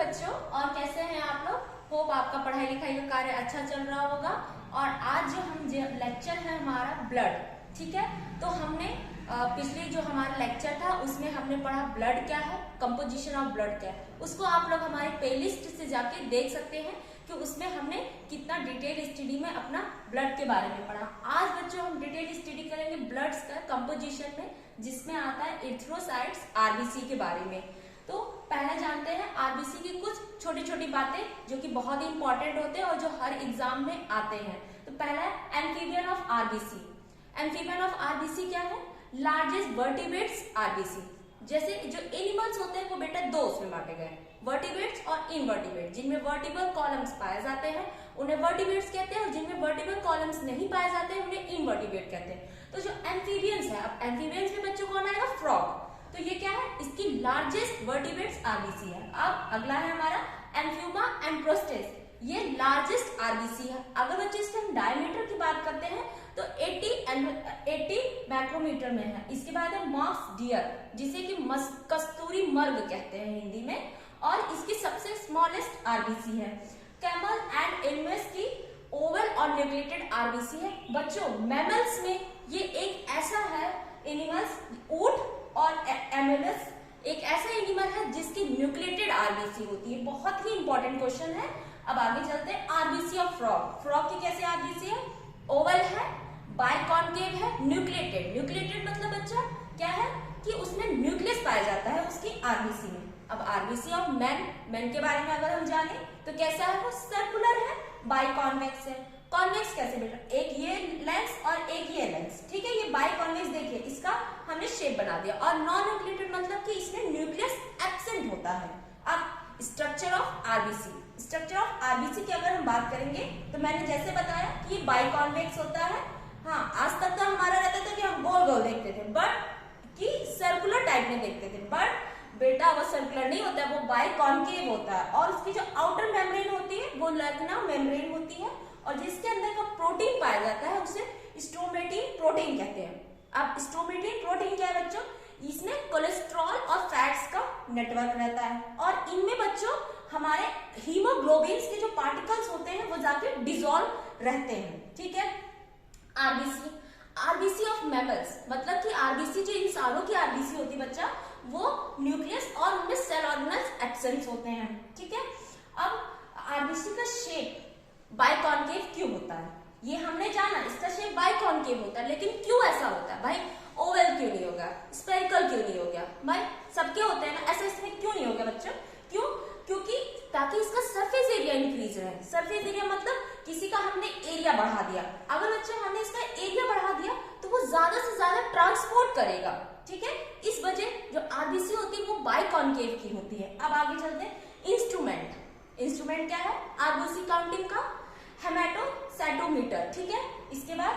बच्चों, और कैसे हैं आप लोग। होप आपका पढ़ाई लिखाई का कार्य अच्छा चल रहा होगा। और आज जो लेक्चर है हमारा ब्लड, ठीक है। तो हमने पिछले जो हमारा लेक्चर था उसमें हमने पढ़ा ब्लड क्या है, कंपोजिशन ऑफ ब्लड क्या है। उसको आप लोग हमारी प्लेलिस्ट से जाके देख सकते हैं कि उसमें हमने कितना डिटेल स्टडी में अपना ब्लड के बारे में पढ़ा। आज बच्चों हम डिटेल स्टडी करेंगे ब्लड का कंपोजिशन में, जिसमें आता है एरिथ्रोसाइट्स आरबीसी के बारे में। तो पहले जानते हैं आरबीसी की कुछ छोटी छोटी बातें जो कि बहुत ही इंपॉर्टेंट होते हैं और जो हर एग्जाम में आते हैं। तो पहला है amphibian of RBC. Amphibian of RBC क्या है? Largest vertebrates RBC. जैसे जो एनिमल्स होते हैं वो बेटा दो उसमें बांटे गए, वर्टिब्रेट्स और इनवर्टिब्रेट्स। जिनमें वर्टिब्रल कॉलम्स पाए जाते हैं उन्हें वर्टिब्रेट्स कहते हैं, और जिनमें वर्टिब्रल कॉलम्स नहीं पाए जाते हैं उन्हें इनवर्टिब्रेट कहते हैं। तो जो एम्फीबियंस है, अब एम्फीबियंस में बच्चों कौन आएगा? फ्रॉग। तो ये क्या है? इसकी लार्जेस्ट वर्टिब्रेट्स आरबीसी है। अब अगला है हमारा एम्फ्यूमा एम्प्रोस्टेस। ये लार्जेस्ट आरबीसी है। अगर बच्चे इसके हम डायमीटर की बात करते हैं तो 80 माइक्रोमीटर में है। इसके बाद है मॉक्स डियर, जिसे कि कस्तूरी मर्ग कहते हैं हिंदी में, और इसकी सबसे स्मॉलेस्ट आरबीसी है। कैमल एंड एनिमल्स की ओवल और न्यूक्लिएटेड आरबीसी है। बच्चों मैमल्स में ये एक ऐसा है एनिमल्स, ऊंट और एमेलस एक ऐसा एनिमल है जिसकी न्यूक्लिएटेड आरबीसी होती है। बहुत ही इंपॉर्टेंट क्वेश्चन है। अब आगे चलते हैं आरबीसी ऑफ फ्रॉग। फ्रॉग की कैसे आरबीसी है? ओवल है, बाइकॉन्केव है, न्यूक्लिएटेड। न्यूक्लिएटेड मतलब बच्चा क्या है कि उसमें न्यूक्लियस पाया जाता है उसकी आरबीसी में। अब आरबीसी ऑफ मैन के बारे में अगर हम जाने तो कैसा है? वो सर्कुलर है, बाइकॉन्वेक्स है। कॉन्वेक्स कैसे बेटा? एक ये लेंस और एक ये लेंस, ठीक है। ये बाइकॉन्वेक्स देखिए, इसका हमने शेप बना दिया। और नॉन न्यूक्लिएटेड मतलब कि इसमें न्यूक्लियस एब्सेंट होता है। अब structure of RBC. Structure of RBC की अगर हम बात करेंगे तो मैंने जैसे बताया कि ये बाइकॉन्वेक्स होता है। हाँ, आज तक तो हमारा रहता था कि हम गोल गोल देखते थे, बट कि सर्कुलर टाइप में देखते थे, बट बेटा वो सर्कुलर नहीं होता है, वो बाइकॉन्केव होता है। और उसकी जो आउटर मेम्ब्रेन होती है वो लैग्ना मेम्ब्रेन होती है, और जिसके अंदर का प्रोटीन पाया जाता है उसे स्ट्रोमेटिन प्रोटीन कहते हैं। अब स्ट्रोमेटिन प्रोटीन क्या है बच्चों? इसमें कोलेस्ट्रॉल और फैट्स का नेटवर्क रहता है, और इनमें बच्चों हमारे हीमोग्लोबिन के जो पार्टिकल्स होते हैं वो जाके डिसॉल्व रहते हैं, ठीक है। आरबीसी, आरबीसी ऑफ मैमल्स मतलब कि आरबीसी जो इंसानों की आरबीसी होती है बच्चा, वो न्यूक्लियस और उनमें सेल ऑर्गेनल्स एब्सेंट होते हैं, ठीक है। अब आरबीसी का शेप बाइकॉन्केव क्यों होता है? ये हमने जाना, इसका शेप बाइकॉन्केव होता है, लेकिन क्यों ऐसा होता है भाई? ओवल क्यों नहीं होगा? स्फेरिकल क्यों नहीं हो गया? भाई सबके होते हैं ना, ऐसा इसमें क्यों नहीं हो गया बच्चों? क्यों? क्योंकि ताकि इसका सरफेस एरिया इंक्रीज रहे। सरफेस एरिया मतलब किसी का हमने एरिया बढ़ा दिया। अगर बच्चे हमने इसका एरिया बढ़ा दिया तो वो ज्यादा से ज्यादा ट्रांसपोर्ट करेगा, ठीक है। इस वजह जो आरबीसी होती है वो बाइकॉन्केव की होती है। अब आगे चलते हैं इंस्ट्रूमेंट। इंस्ट्रूमेंट क्या है आरबीसी काउंटिंग का? हेमाटोसाइटोमीटर, ठीक है। इसके बाद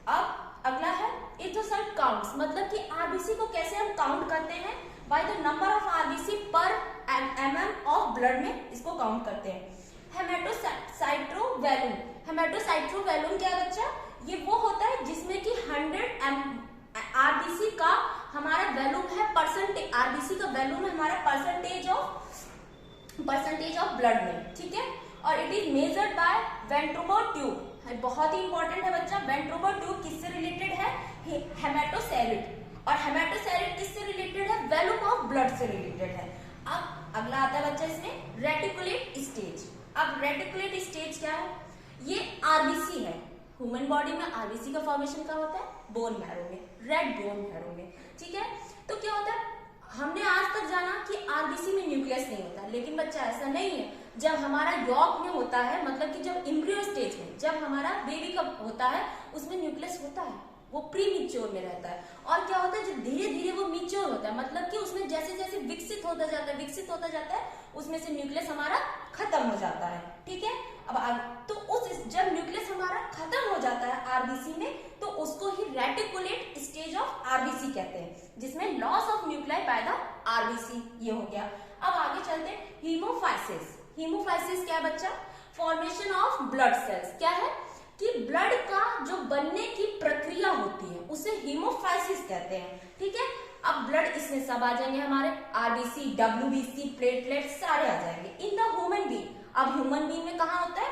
अब अगला है एरिथ्रोसाइट काउंट्स, मतलब कि आरबीसी को कैसे हम काउंट करते हैं? By the number of RBC पर एमएम ऑफ ब्लड में इसको काउंट करते हैं। हेमाटोसाइट्रोवैलूम। हेमाटोसाइट्रोवैलूम क्या है बच्चा? ये वो होता है जिसमें कि 100 आरबीसी का हमारा वैल्यूम है परसेंटेज। आरबीसी का वैल्यूम है हमारा परसेंटेज ऑफ ब्लड में, ठीक है। और it is measured by Wintrobe tube. बहुत ही इंपॉर्टेंट है बच्चा। वेंट्रोबर ट्यूब किससे रिलेटेड है? हेमाटोसैलिड। और हेमाटोसैलिड किससे रिलेटेड है? वैल्यूम ऑफ ब्लड से रिलेटेड है। अब अगला आता है बच्चा इसमें रेटिकुलेट स्टेज। अब रेटिकुलेट स्टेज क्या है? ये आरबीसी है। ह्यूमन बॉडी में आरबीसी का फॉर्मेशन कहाँ होता है? बोन मैरो में, रेड बोन मैरो में, ठीक है। तो क्या होता है, हमने आज तक जाना कि आरबीसी में न्यूक्लियस नहीं होता, लेकिन बच्चा ऐसा नहीं है। जब हमारा यॉर्क में होता है, मतलब कि जब एम्ब्रियो स्टेज में, जब हमारा बेबी का होता है, उसमें न्यूक्लियस होता है, वो प्री मिच्योर में रहता है। और क्या होता है, जब धीरे धीरे वो मिच्योर होता है, मतलब कि उसमें जैसे जैसे विकसित होता जाता है उसमें से न्यूक्लियस हमारा खत्म हो जाता है, ठीक है। अब तो जब न्यूक्लियस हमारा खत्म हो जाता है आरबीसी में, तो उसको ही रेटिकुलेट स्टेज ऑफ आरबीसी कहते हैं, जिसमें loss of nuclei by the RBC, ये हो गया। अब आगे चलते हैं हीमोफाइसिस। हीमोफाइसिस क्या है बच्चा? Formation of blood cells. क्या है कि ब्लड का जो बनने की प्रक्रिया होती है उसे हीमोफाइसिस कहते हैं, ठीक है। अब ब्लड इसमें सब आ जाएंगे हमारे, आरबीसी, डब्ल्यूबीसी, प्लेटलेट सारे आ जाएंगे। इन द अब ह्यूमन बीइंग में कहाँ होता है,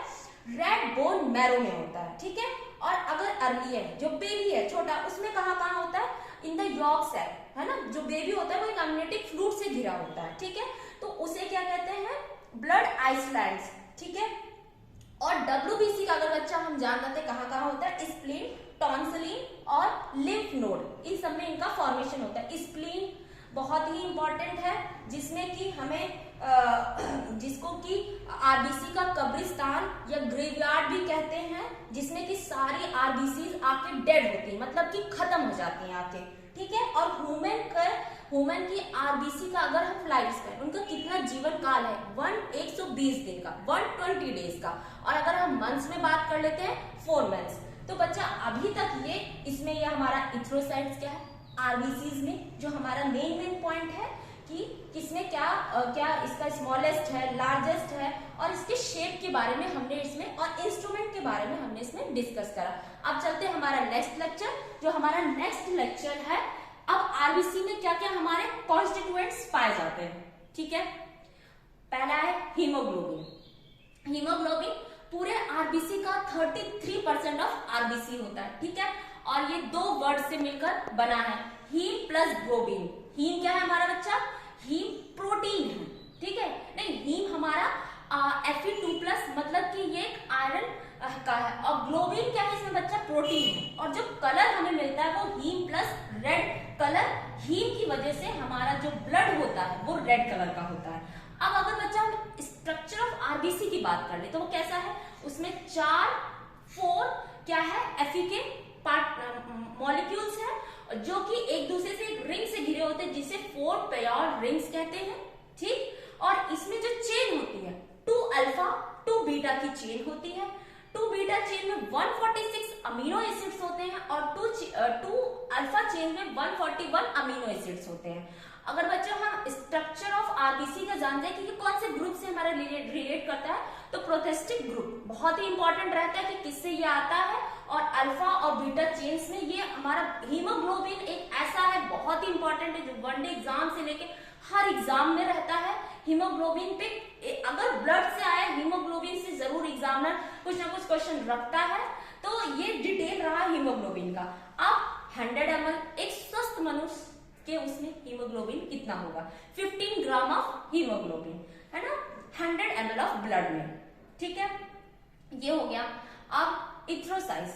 रेड बोन मैरो में होता है, ठीक है। और अगर अर्ली है, जो बेबी है छोटा, उसमें कहाँ कहाँ होता है, इन द यॉर्क सेल, है ना। जो बेबी होता है वो एक अम्नियोटिक फ्लूइड से घिरा होता है, ठीक है। तो उसे क्या कहते हैं, ब्लड आइसलैंड्स, ठीक है। और WBC का अगर बच्चा हम जान जाते हैं कहाँ कहाँ होता है, स्प्लीन, टॉन्सिलिन और लिम्फ नोड, इस सब में इनका फॉर्मेशन होता है। स्प्लीन बहुत ही इंपॉर्टेंट है, जिसमें कि हमें जिसको कि आरबीसी का कब्रिस्तान या ग्रेवयार्ड भी कहते हैं, जिसमें कि सारी आरबीसी आपके डेड होती है, मतलब कि खत्म हो जाती हैं आपके, ठीक है। और ह्यूमन की आरबीसी का अगर हम लाइफ स्पैन, उनका कितना जीवन काल है, 120 दिन का, 120 डेज का। और अगर हम मंथ्स में बात कर लेते हैं 4 मंथ्स। तो बच्चा अभी तक इसमें ये हमारा इथ्रोसाइट्स क्या है, आरबीसीज में जो हमारा मेन पॉइंट है कि किसमें क्या इसका स्मॉलेस्ट है, लार्जेस्ट है, और इसके शेप के बारे में हमने इसमें, और इंस्ट्रूमेंट के बारे में हमने इसमें डिस्कस करा। अब चलते हैं हमारा नेक्स्ट लेक्चर, जो हमारा नेक्स्ट लेक्चर है। अब आरबीसी में क्या क्या हमारे कॉन्स्टिट्यूएंट्स पाए जाते हैं, ठीक है। पहला है हीमोग्लोबिन। हीमोग्लोबिन पूरे आरबीसी का 33% ऑफ आरबीसी होता है, ठीक है। और ये 2 वर्ड से मिलकर बना है, हीम प्लस ग्लोबिन। हीम क्या है हमारा बच्चा, हीम प्रोटीन है, ठीक है। नहीं, हीम हमारा Fe2+, मतलब कि ये एक आयरन का है। और ग्लोबिन क्या है इसमें बच्चा, प्रोटीन है। और जो कलर हमें मिलता है वो heme plus red colour, heme की वजह से हमारा जो ब्लड होता है वो रेड कलर का होता है। अब अगर बच्चा हम स्ट्रक्चर ऑफ आरबीसी की बात कर ले तो वो कैसा है, उसमें 4 क्या है, Fe के पार्ट मॉलिक्यूल्स है, जो कि एक दूसरे से एक रिंग से घिरे होते हैं, जिसे 4 पेयर रिंग्स कहते हैं, ठीक। और इसमें जो चेन होती है 2 अल्फा 2 बीटा की चेन होती है। 2 बीटा चेन में 146 अमीनो एसिड्स होते हैं, और 2 अल्फा चेन में 141 अमीनो एसिड्स होते हैं। अगर बच्चों हम स्ट्रक्चर ऑफ आरबीसी का जानते हैं कि ये कौन से ग्रुप से हमारा रिलेट करता है, तो प्रोथेस्टिक ग्रुप बहुत ही इंपॉर्टेंट रहता है कि किससे ये आता है। और अल्फा और बीटा चेन्स में ये हमारा हीमोग्लोबिन एक ऐसा है, बहुत ही इंपॉर्टेंट है, जो वनडे एग्जाम से लेके हर एग्जाम में रहता है। हीमोग्लोबिन पे अगर ब्लड से आया, हीमोग्लोबिन से जरूर एग्जामिनर कुछ ना कुछ क्वेश्चन रखता है। तो ये डिटेल रहा हीमोग्लोबिन का। अब 100 ml एक स्वस्थ मनुष्य के उसमें हीमोग्लोबिन कितना होगा, 15 ग्राम ऑफ हीमोग्लोबिन, है ना, 100 ml ऑफ ब्लड में, ठीक है। ये हो गया। अब इथ्रोसाइज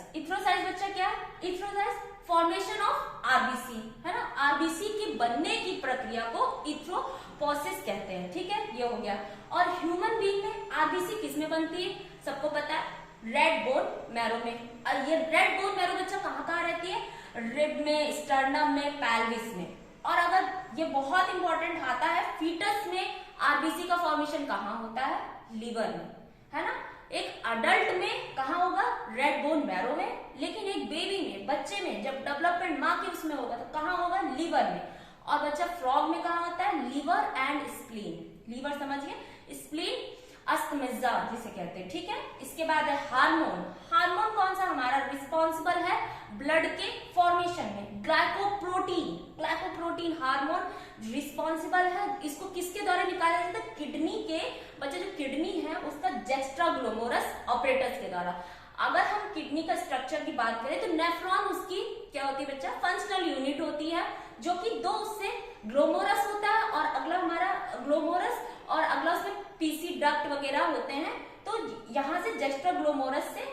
बच्चा क्या है, इथ्रोसाइज फॉर्मेशन ऑफ आरबीसी, है ना। आरबीसी के बनने की प्रक्रिया को इथ्रोपोसिस कहते हैं, ठीक है। ये हो गया। और ह्यूमन बीइंग में आरबीसी किस में बनती है, सबको पता है, रेड बोन मैरो में। और ये रेड बोन मैरो बच्चा कहाँ रहती है, रिब में, स्टर्नम में, पैल्विस में। और अगर ये बहुत इंपॉर्टेंट आता है, फीटस में आरबीसी का फॉर्मेशन कहाँ होता है, लीवर में, है ना। एक अडल्ट में कहाँ होगा, रेड बोन मैरो में, लेकिन एक बेबी में, बच्चे में, जब डेवलपमेंट माँ के उसमें होगा तो कहाँ होगा, लीवर में। और बच्चा फ्रॉग में कहाँ होता है, लीवर एंड स्प्लीन। लीवर समझिए, स्प्लीन अस्थमिज्जा जिसे कहते हैं, ठीक है। इसके बाद है हार्मोन। हार्मोन कौन सा हमारा रिस्पॉन्सिबल है ब्लड के फॉर्मेशन में, ग्लाइकोप्रोटीन हार्मोन रिस्पॉन्सिबल है। इसको किसके द्वारा निकाला जाता है, किडनी के, बच्चा जो किडनी है उसका जेस्ट्राग्लोमेरुलस ऑपरेटस के द्वारा। अगर हम किडनी का स्ट्रक्चर की बात करें तो नेफ्रॉन उसकी क्या होती है बच्चा, फंक्शनल यूनिट होती है, जो कि 2 उससे ग्लोमोरस होता है, और अगला हमारा ग्लोमोरस, और अगला उसमें पीसी डक्ट वगैरह होते हैं। तो यहाँ से जेस्ट्राग्लोमेरुलस से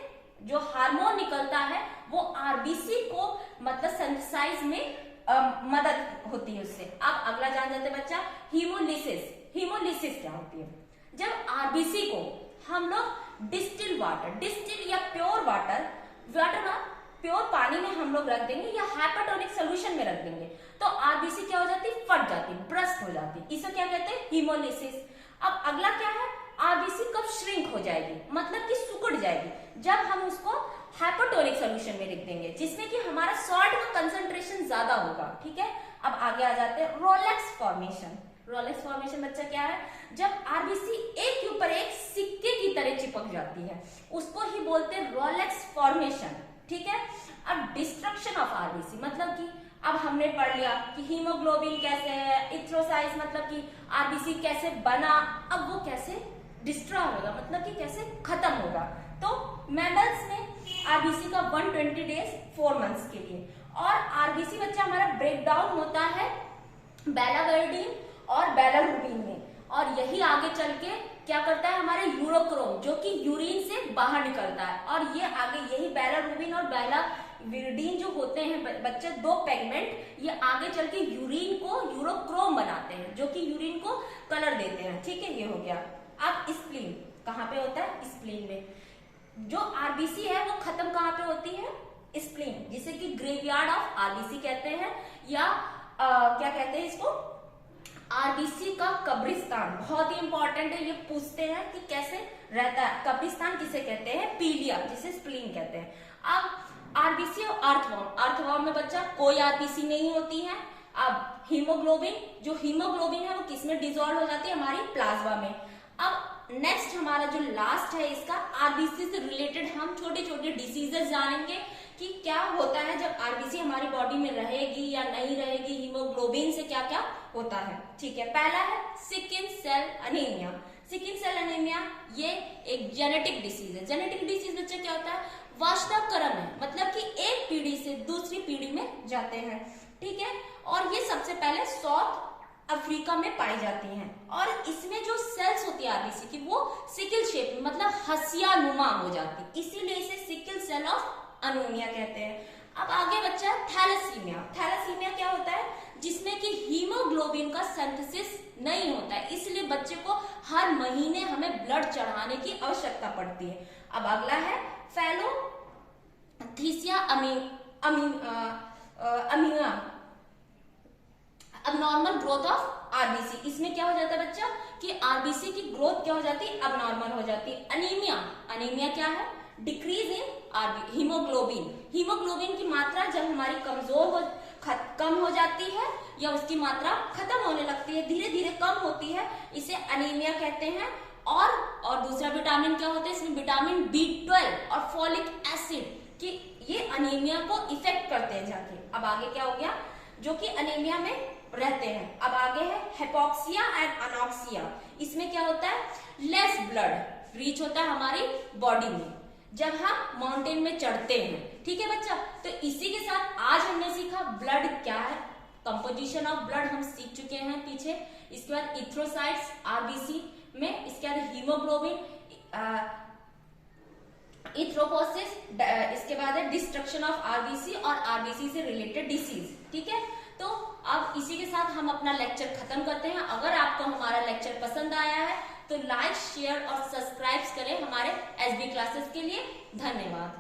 जो हार्मोन निकलता है वो आरबीसी को मतलब सिंथेसाइज में मदद होती है उससे। अब अगला जान जाते हैं बच्चा, हीमोलिसिस। हीमोलिसिस क्या होती है, जब आरबीसी को हम लोग डिस्टिल वाटर, डिस्टिल या प्योर वाटर ना प्योर पानी में हम लोग रख देंगे या हाइपोटोनिक सोल्यूशन में रख देंगे, तो आरबीसी क्या हो जाती है, फट जाती, ब्रस्ट हो जाती। इसे क्या कहते हैं, हीमोलिसिस। अब अगला क्या है, आरबीसी कब श्रिंक हो जाएगी, मतलब कि सिकुड़ जाएगी, जब हम उसको हाइपोटोनिक सोल्यूशन में लिख देंगे, जिसमें कि हमारा सॉल्ट का कंसंट्रेशन ज्यादा होगा, ठीक है। अब आगे आ जाते हैं रोलेक्स फॉर्मेशन। रोलेक्स फॉर्मेशन बच्चा क्या है, जब आरबीसी एक के ऊपर एक सिक्के की तरह चिपक जाती है, उसको ही बोलते हैं रोलेक्स फॉर्मेशन, ठीक है। अब डिस्ट्रक्शन ऑफ आरबीसी, मतलब कि अब हमने पढ़ लिया कि हीमोग्लोबिन कैसे है, इथ्रोसाइज मतलब कि आरबीसी कैसे बना, अब वो कैसे डिस्ट्रॉय होगा, मतलब मैमल्स में आरबीसी का 120 डेज 4 मंथ्स के लिए। और आरबीसी बच्चा हमारा ब्रेक डाउन होता है बेलावर्डिन और बेलारुबिन में, और यही आगे चल के क्या करता है हमारे यूरोक्रोम जो कि यूरिन से बाहर निकलता है, और ये आगे यही बेलारुबिन और बेलाविरडिन जो होते हैं बच्चे 2 पिगमेंट, ये आगे चल के यूरिन को यूरोक्रोम बनाते हैं जो कि यूरिन को कलर देते हैं। ठीक है, ये हो गया। अब स्प्लीन कहाँ पे होता है? स्प्लीन में। जो आरबीसी है वो खत्म कहाँ पे होती है? स्प्लीन, जिसे कि ग्रेवयार्ड ऑफ आरबीसी कहते हैं, या क्या कहते हैं इसको? आरबीसी का कब्रिस्तान। बहुत ही इंपॉर्टेंट है, ये पूछते हैं कि कैसे रहता है। कब्रिस्तान किसे कहते हैं? पीलिया, जिसे स्प्लीन कहते हैं। अब आरबीसी और अर्थवॉर्म। अर्थवॉर्म में बच्चा कोई आरबीसी नहीं होती है। अब हीमोग्लोबिन, जो हीमोग्लोबिन है वो किसमें डिसॉल्व हो जाती है? हमारी प्लाज्मा में। अब नेक्स्ट हमारा जो लास्ट है इसका, आरबीसी से रिलेटेड हम छोटे छोटे डिसीजेस जानेंगे कि क्या होता है जब आरबीसी हमारी बॉडी में रहेगी या नहीं रहेगी, हीमोग्लोबिन से क्या क्या होता है। ठीक है, पहला है sickle cell anaemia. Sickle cell anaemia ये एक जेनेटिक डिसीज है। जेनेटिक डिसीज बच्चा क्या होता है? वारसाक्रम है, मतलब कि एक पीढ़ी से दूसरी पीढ़ी में जाते हैं। ठीक है, और ये सबसे पहले साउथ अफ्रीका में पाई जाती हैं, और इसमें जो सेल्स होती है आरबीसी की वो सिकल शेप में, मतलब हसिया नुमा हो जाती, इसीलिए इसे सिकल सेल ऑफ एनीमिया कहते हैं। अब आगे बच्चा थैलेसीमिया। थैलेसीमिया क्या होता है? जिसमें कि हीमोग्लोबिन का सिंथेसिस नहीं होता है, इसलिए बच्चे को हर महीने हमें ब्लड चढ़ाने की आवश्यकता पड़ती है। अब अगला है फैलोथीसिया अमीना, अबनॉर्मल ग्रोथ ऑफ आरबीसी। इसमें क्या हो जाता है बच्चा कि आरबीसी की ग्रोथ क्या हो जाती है? अबनॉर्मल हो जाती है। अनीमिया, अनीमिया क्या है? Decrease in haemoglobin. हीमोग्लोबिन की मात्रा जब हमारी कम हो जाती है या उसकी मात्रा खत्म होने लगती है, धीरे धीरे कम होती है, इसे अनीमिया कहते हैं। और दूसरा विटामिन क्या होता है? इसमें विटामिन B12 और फोलिक एसिड कि ये अनीमिया को इफेक्ट करते हैं जाके। अब आगे क्या हो गया? जो कि अनीमिया में रहते हैं। अब आगे है हिपोक्सिया एंड अनॉक्सिया। इसमें क्या होता है? लेस ब्लड रीच होता है हमारी बॉडी में जब हम माउंटेन में चढ़ते हैं। ठीक है बच्चा, तो इसी के साथ आज हमने सीखा ब्लड क्या है, कंपोजिशन ऑफ ब्लड हम सीख चुके हैं पीछे। इसके बाद इथ्रोसाइट्स आरबीसी में, इसके बाद हीमोग्लोबिन, इथ्रोपोसिस, इसके बाद है डिस्ट्रक्शन ऑफ आरबीसी और आरबीसी से रिलेटेड डिसीज। ठीक है, तो अब इसी के साथ हम अपना लेक्चर खत्म करते हैं। अगर आपको हमारा लेक्चर पसंद आया है तो लाइक, शेयर और सब्सक्राइब करें हमारे एसबी क्लासेस के लिए। धन्यवाद।